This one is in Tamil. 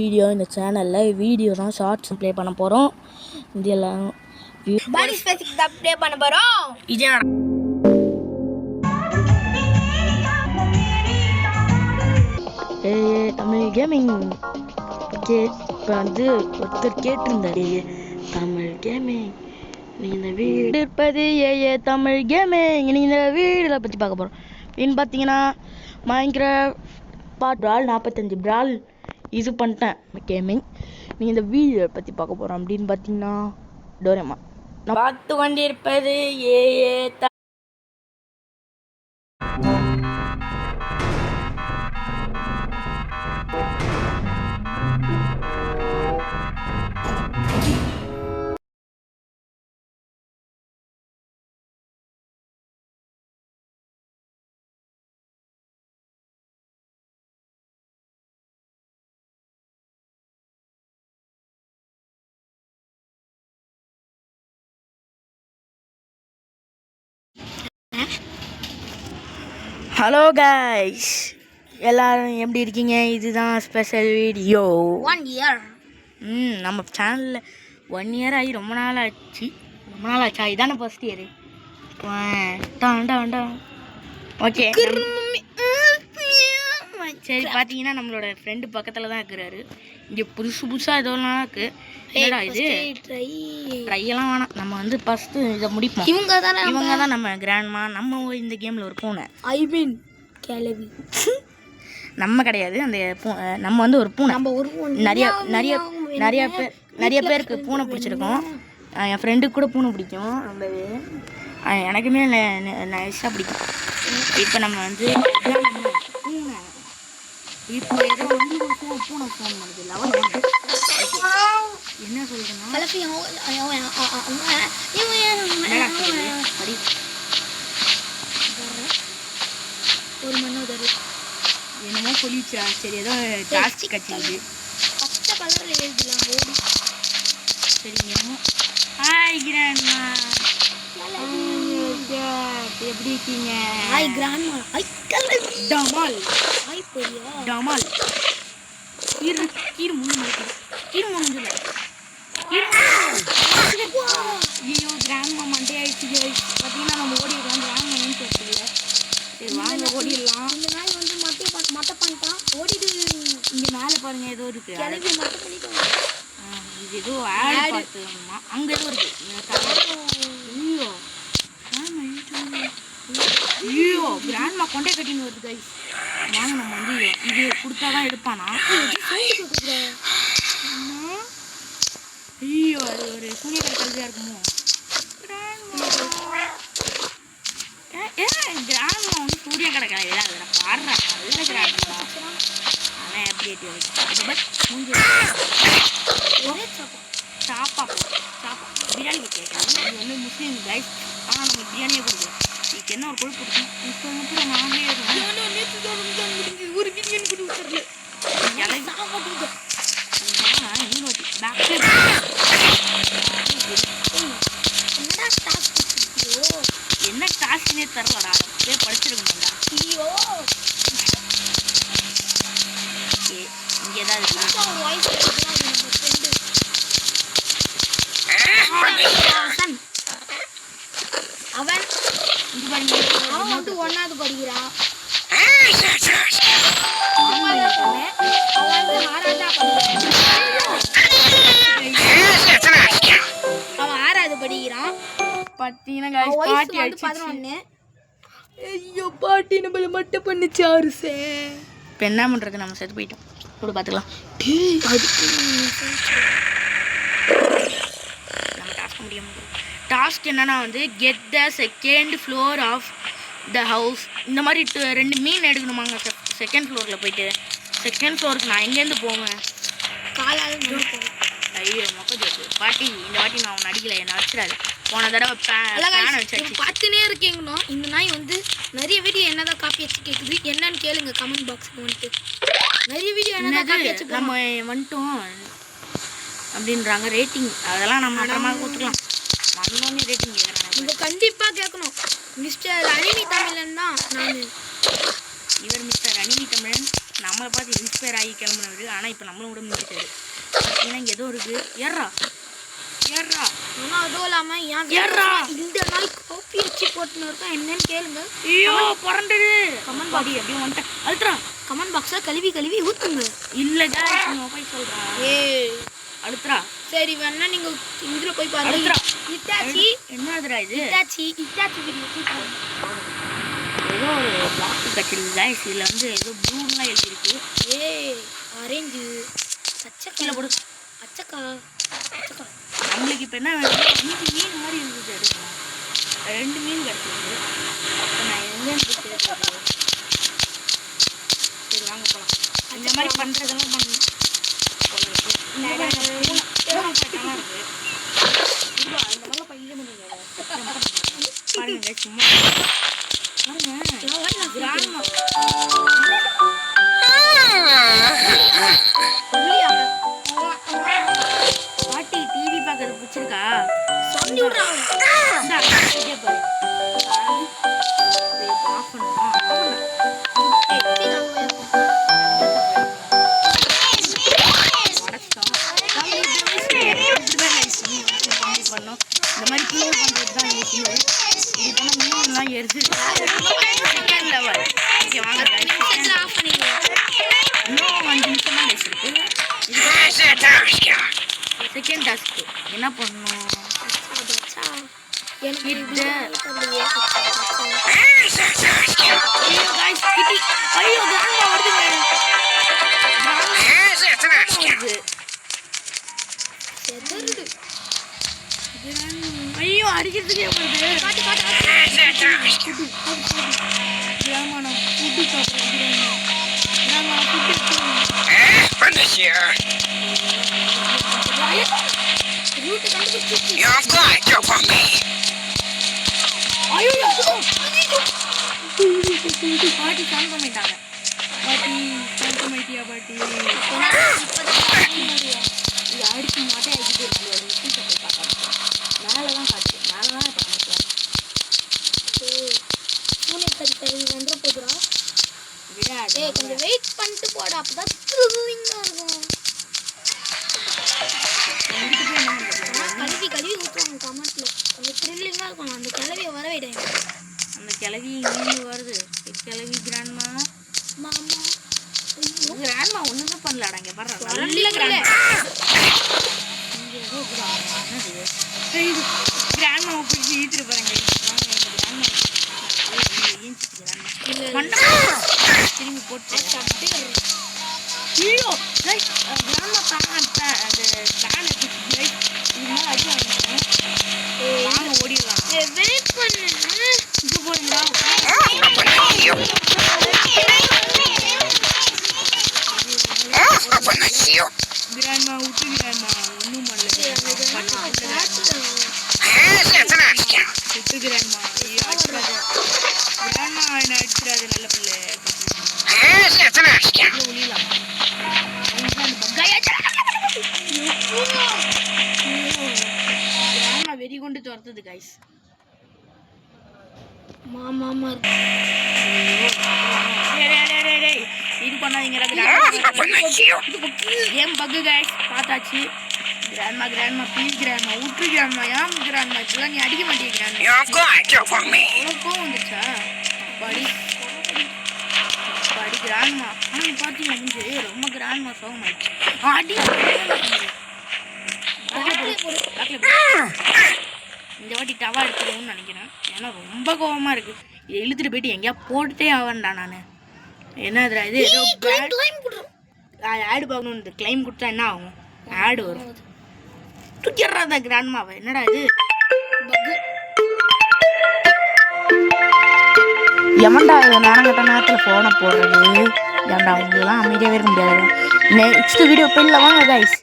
வீடியோ இந்த சேனலில் வீடியோ தான் ஷார்ட்ஸ் ப்ளே பண்ண போகிறோம். இதெல்லாம் ப்ளே பண்ண போகிறோம். இதே தமிழ் கேமிங் இப்போ வந்து ஒருத்தர் கேட்டிருந்தாரு, தமிழ் கேமிங் நீங்கள் இந்த வீடு இருப்பது தமிழ் கேமிங் நீங்கள் இந்த வீடில் பற்றி பார்க்க போகிறோம். அப்படின்னு பார்த்தீங்கன்னா மைன்கிராஃப்ட் பிரால் 45 பிரால் இது பண்ணிட்டேன் கேமிங். நீங்கள் இந்த வீடியோ பற்றி பார்க்க போகிறோம். அப்படின்னு பார்த்தீங்கன்னா டோரேமான் நான் பார்த்து கொண்டிருப்பது ஹலோ கைஸ், எல்லாரும் எப்படி இருக்கீங்க? இதுதான் ஸ்பெஷல் வீடியோ. 1 year நம்ம சேனலில் 1 year ஆகி ரொம்ப நாள் ஆச்சா? இதானே ஃபர்ஸ்ட் இயரு. ஓகே சரி, பார்த்தீங்கன்னா நம்மளோட ஃப்ரெண்டு பக்கத்தில் தான் இருக்கிறாரு. இங்கே புதுசாக இதெல்லாம் இருக்குது. என்னடா இது ட்ரையெல்லாம் வேணாம், நம்ம வந்து ஃபஸ்ட்டு இதை முடிப்போம். இவங்க தான் நம்ம கிராண்ட்மா. நம்ம இந்த கேமில் ஒரு பூனை கேள்வி நம்ம கிடையாது, அந்த நம்ம வந்து ஒரு பூனை. நிறைய பேருக்கு பூனை பிடிச்சிருக்கோம். என் ஃப்ரெண்டுக்கு கூட பூனை பிடிக்கும். ரொம்பவே எனக்குமே நைஸாக பிடிக்கும். இப்போ நம்ம வந்து பூனை இப்போ ஏதோ வந்து பூனை ஃபோன் பண்ணுது. என்ன சொல்றேன்னா ஒரு மனோதர் என்னமோ சொல்லிச்சா. சரி, ஏதோ டாஸ்க் கட்சிது பச்சை கலர்ல எழுதிடலாம் ஓடி. சரி, என்னமோ ஹாய் கிராண்ட்மா, எப்படி இருக்கீங்க? Hi grandma. ஹாய் கலவி டமால். ஹாய் பெரியா டமால். கீர் முடிஞ்சல ஐயோ கிராண்ட்மா மண்டே ஆயிடுச்சு. பார்த்தீங்கன்னா நம்ம ஓடிடலாம். கிராண்ட்மான்னு தெரியல. சரி வாங்க ஓடிடலாம். இந்த நாள் வந்து மட்டை பண்ணிட்டான். ஓடிடு. இங்கே மேலே பாருங்க, ஏதோ இருக்கு. கிளவி மட்டை பண்ணிட்டோம். இது ஏதோ ஆட் பார்த்துமா. அங்கே ஏதோ இருக்கு. ஐயோ கிராண்ட்மா கொண்டே கட்டின்னு வருது கைஸ். வாங்க நம்ம வந்து இது கொடுத்தாதான் எடுப்பானா? ஐயோ அது ஒரு சூரியகார கல்வியாக இருக்குமோ? கிராண்ட்மா வந்து சூரிய கடை கல்வி தான். அதில் பாடுறான் நல்ல கிராண்ட்மா. ஆனால் எப்படி மூஞ்சி சாப்பா பிரியாணி கேட்குறாங்க. இது வந்து முஸ்லீம் கைஸ். ஆனால் நம்ம பிரியாணியே கொடுக்குறோம். இதுக்கு என்ன ஒரு கொழுப்பு பிடிக்கும். இப்போ வந்து நானே ஒரு பிரியாணி கொடுக்குறது என்ன டாஸ்க்னே தரலடா. அப்படியே படிச்சிருக்கணும்டா. ஐயோ இங்கே தான் இருக்கா ஒரு வாய்ஸ் அவன் வந்து 1வது படிக்கிறான். அவன் 6வது படிக்கிறான். பார்த்தீங்கன்னா 11. ஐயோ பாட்டி நம்மள மட்டும் பண்ணிச்சு 6. இப்போ என்ன பண்ணுறது? நம்ம செத்து போயிட்டோம். கூட பார்த்துக்கலாம். நம்ம டாஸ்க் முடிய முடியும். டாஸ்க் என்னன்னா வந்து get the second floor of the house. இந்த மாதிரி 2 மீன் எடுக்கணுமாங்க. செகண்ட் ஃப்ளோரில் போயிட்டு செகண்ட் ஃப்ளோருக்கு நான் எங்கேருந்து போவேன்? காலால் ஐயோ மொக்க பாட்டி. இந்த வாட்டி நான் அவனை அடிக்கலை, என்ன வச்சிடாது. போன தடவை பார்த்துனே இருக்கீங்கன்னா இந்த நாய் வந்து நிறைய வீடியோ என்னதான் காப்பி வச்சு கேட்குது. என்னன்னு கேளுங்க கமெண்ட் பாக்ஸுக்கு. வந்துட்டு நிறைய வீடியோ என்னதான் காப்பி வச்சு நம்ம வந்துட்டோம் அப்படின்றாங்க. ரேட்டிங் அதெல்லாம் நம்ம அப்புறமா கொடுத்துக்கலாம். வந்தோடனே ரேட்டிங் கேட்குறாங்க. இங்கே கண்டிப்பாக கேட்கணும். மிஸ்டர் அனிமி தமிழன் தான் நான். இவர் மிஸ்டர் அனிமி தமிழன். நம்மளை பார்த்து இன்ஸ்பயர் ஆகி கிளம்புனவர். ஆனால் இப்போ நம்மளும் கூட முடிச்சிட்டாரு. பார்த்தீங்கன்னா இங்கே ஏதோ இருக்குது. ஏறா ஏறா ஆனால் அதுவும் இல்லாமல் ஏன் ஏறா இந்த நாய் காப்பி வச்சு போட்டுன்னு இருக்கோம் என்னன்னு கேளுங்க. ஐயோ புரண்டுது. கமெண்ட் பாடி அப்படியே வந்துட்டேன். அழுத்துறா. கமெண்ட் பாக்ஸில் கழுவி ஊற்றுங்க. இல்லை போய் சொல்கிறா. அழுத்துறா. சரி வேணா நீங்கள் இதில் போய் பாருங்க. அழுத்துறா. இட்டாச்சி என்னதுடா இது? இட்டாச்சி வீடியோ ஏதோ ஒரு பாக்ஸ் கட்டிருக்கு கைஸ். இதில் வந்து ஏதோ ப்ளூலாம் எழுதியிருக்கு. ஆரஞ்சு கீழே போடு. அச்சக்கா நம்மளுக்கு இப்போ என்ன வேணும்? 5 மீன் மாதிரி இருந்தது. எடுக்கணும். 2 மீன் கிடச்சிருக்கு. இப்போ நான் எங்கேன்னு போய் சேர்த்துறது? சரி வாங்க போகலாம். இந்த மாதிரி பண்ணுறதெல்லாம் பண்ணணும். இந்த மாதிரிலாம் பையன் பாருங்க சும்மா பாருங்க. கிராமம் பாட்டி டிவி பார்க்கறது பிடிச்சிருக்கா? சொல்லி விட்றாங்க. ஆஃப் பண்ணுமா? பண்ணோம். இந்த மாதிரி கிளியர் பண்ணுறது தான் ஈஸியாக. இது பண்ண மீன்லாம் ஏறுது. Second level. ஓகே வாங்க ஆஃப் பண்ணிடுவோம். இன்னும் 5 நிமிஷம் தான் பேசிருக்கு. செகண்ட் டாஸ்க்கு என்ன பண்ணணும்? ஐயோ அடிக்கிறதுக்கே வருது. பாட்டி சாந்த மாட்டாங்க. பாட்டி சாந்த மாட்டியா பாட்டி? இது அடிச்சு மாட்டே ஆகிட்டு நம்மளோட மிஷின் போய் பார்க்கலாம். மேலே தான் காட்டுது. மேலே தான் பார்க்கலாம். பூனை கறி வந்துட போதுரா. விடாது. கொஞ்சம் வெயிட் பண்ணிட்டு போட. அப்பதான் த்ரில்லிங்காக இருக்கும். கழுவி ஊற்றுவாங்க கமெண்ட்ல. கொஞ்சம் த்ரில்லிங்காக இருக்கும். அந்த கிளவியை வர விடாங்க. அந்த கிளவி இங்கே வருது. கிளவி கிராண்ட்மா மாமா கிராண்ட்மா ஒன்றுமே பண்ணலடா. இங்கே பாரு கிராண்ட்மாவை பிடிச்சி ஈத்துட்டு போகிறாங்க. திரும்பி போட்டு ஐயோ கிராண்ட்மா அந்த ஃபேனை இது மேலே அடி வாங்கிட்டேன். வாங்க ஓடிடலாம். வெயிட் பண்ணு. இது போறீங்களா? கிராண்ட்மா விட்டு கிராண்ட்மா ஒன்றும் பண்ணல. விட்டு கிராண்ட்மா. ஐயோ அடிச்சிடாது. கிராண்ட்மா என்ன அடிச்சிடாது. நல்ல பிள்ளை. ஒளியலாம். கிராண்ட்மா வெறி கொண்டு துரத்துது கைஸ். மாமா இது பண்ணாதீங்களா? ஏன் பக்கு கைஸ் பார்த்தாச்சு. கிராண்ட்மா கிராண்ட்மா ப்ளீஸ் கிராண்ட்மா விட்டு கிராண்ட்மா. ஏன் கிராண்ட்மா இப்பெல்லாம் நீ அடிக்க மாட்டேங்க கிராண்ட்மா? உனக்கும் வந்துச்சா? படி படி கிராண்ட்மா. ஆனால் பார்த்தீங்க முடிஞ்சு ரொம்ப கிராண்ட்மா சோகமாயிடுச்சு. அடி இந்த வாட்டி டவா எடுத்துக்கணும்னு நினைக்கிறேன். ஏன்னா ரொம்ப கோவமாக இருக்குது. இதை இழுத்துட்டு போயிட்டு எங்கேயா போட்டுட்டே ஆவேன்டா நான். என்ன இதுடா இது? ஏதோ ஆடு பார்க்கணும். கிளைம் கொடுத்தா என்ன ஆகும்? ஆடு வரும். தூக்கிடுறாத கிராண்ட்மாவை. என்னடா இது? எவன்டா நேரம் கட்ட நேரத்தில் ஃபோனை போடுறது? ஏன்டா அவங்களெலாம் அமைதியாகவே இருக்க முடியாது. நெக்ஸ்ட் வீடியோ போயிடல வாங்க கைஸ்.